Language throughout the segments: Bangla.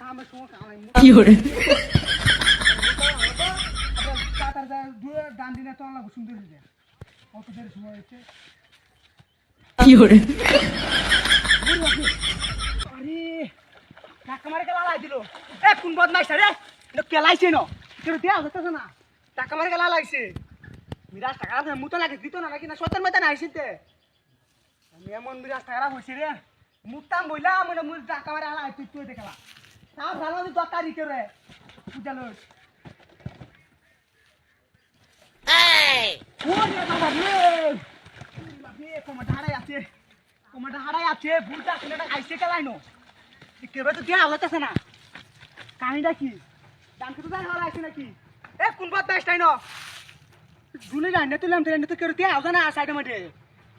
কামের সময় কামাই কি করে তাতার ডান দিনে তো আল্লাহ সুন্দর হয়ে যায় কত দেরি সময় হয়েছে কি করে আরে টাকা মারে গেলা লাই দিল এ কোন বদমাইশ রে এটা কেলাইছে ন কেন দেয়া হতেছে না টাকা মারে গেলা লাইছে মিরাজ টাকা আছে মুতো লাগে দিত না নাকি না সতের মধ্যে আইছিতে আমি এমন মিরাজ টাকা হইছে রে মুতাম বইলা মনে মুই টাকা মারে আলা তুই তুই দেখলা তা ভালো আমি দরকারি করে বুঝালো এই ওরে বাবা রে বাবা কমাটা হারাই আছে বুলটা ছেলেটা আইছে কেলাইনো কেবে তো দেয়া হতেছে না কাহিনীটা কি দামকে তো দেয়া হওয়া আছে নাকি এ কোন বদমাইশ তাই না ঝুলে রান্না তুললাম ট্রেনে তো কেউ দেয়া হবে না সাইডে মাঠে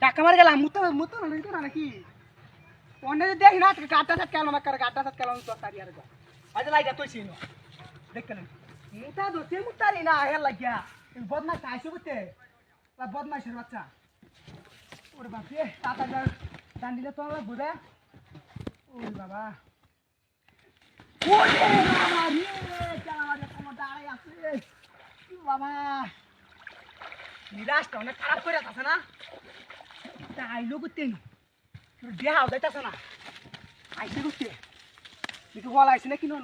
টাকা মারে গেলাম মুতো না নাকি অন্য দেখি না গাড্ডা সাত কেলাম গাড্ডা সাত কেলাম দরকারি আর আজ লাইটা তুই ছিল দেখতে না মুতা দোষে মুতারি না হেল লাগিয়া বদমাইশ আইসে বুঝতে বদমাইশের বাচ্চা ওরে বাপরে তাতা ডান দিলে তো বুঝে ওরে বাবা ওরে বাবা রে চালামারে কমটা আড়াই আছে বাবা নিরাশটা অনেক খারাপ করে আছে না আইলো করতে দেহা যাইতেছে না আইসে করতে কিন্তু বল আইসে না কিনো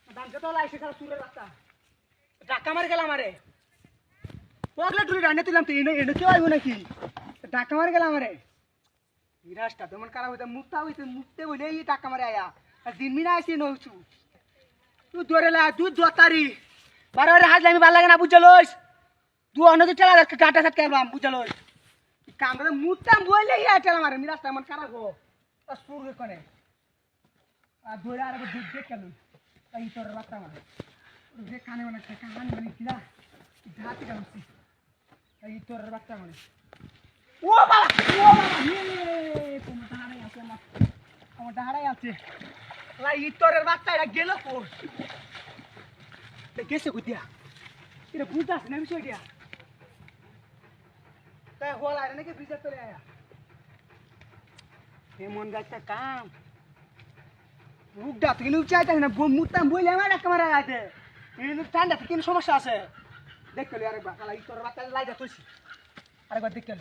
দামকে তো আইসে খারাপ সুরের রাস্তা ডাকা মারে গেলাম আরে পগলে টুরি রান্না তুললাম তো এনে কেউ আইব নাকি ডাকা মারে গেলাম আরে নিরাশটা তেমন খারাপ হইতে মুখতে বলে এই ডাকা মারে আয়া আর দিন মিনা আইসি নইছু তুই ধরে লা তুই জতারি বারে হাত আমি ভালো লাগে না বুঝলস তুই অন্য তো চালা কাটা সাত কেলাম বুঝলস কামড়ে মুতাম বইলে ইয়া টেলা মারে মিরাজটা এমন খারাপ হো সুর কোনে আর ধরে আর দুধ দেখ কেন তাই তোর বাচ্চা মারে যে কানে মানে কানে মানে কিলা ধাতে কামছি তাই তোর বাচ্চা মারে ও বাবা তোমার হারাই আছে আমার হারাই আছে লাই তোরের বাচ্চা এটা গেল কোর গেছে কুতিয়া এটা বুঝাস না বিষয় দিয়া তাই হল আরে নাকি ব্রিজের তলে আয়া এমন গাছটা কাম রুগটা তো কিন্তু চাইতে না মুতাম বইলে আমার একটা মারা আছে কিন্তু ঠান্ডা তো কিন্তু সমস্যা আছে দেখতে আরেকবার কালা তোর বাচ্চা লাইটা তুলছি আরেকবার দেখতে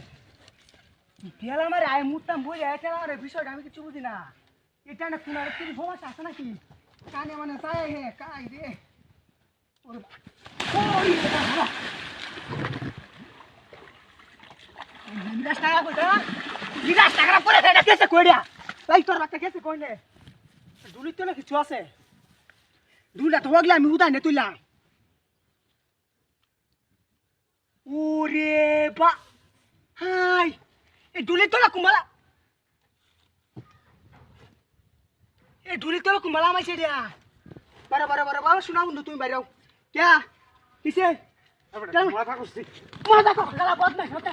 তেল আমার আয় মুতাম বইলে এটা আমার বিষয়টা আমি কিছু বুঝি না এটা না কোন আরেক কিছু সমস্যা আছে নাকি কানে মানে চাই হে কাই রে টাকা করে কেসে কইরা লাই তোর বাচ্চা কেসে কইলে দুলির তো না কিছু আছে দুলা তো হগলে আমি উদাই নে তুইলাম ওরে বা হাই এই দুলির তো না কুমালা এই দুলির তো কুমালা মাইছে দিয়া বারে বাবা শোনা বন্ধু তুমি বাইরেও क्या किसे माथा को गाला बहुत नहीं होता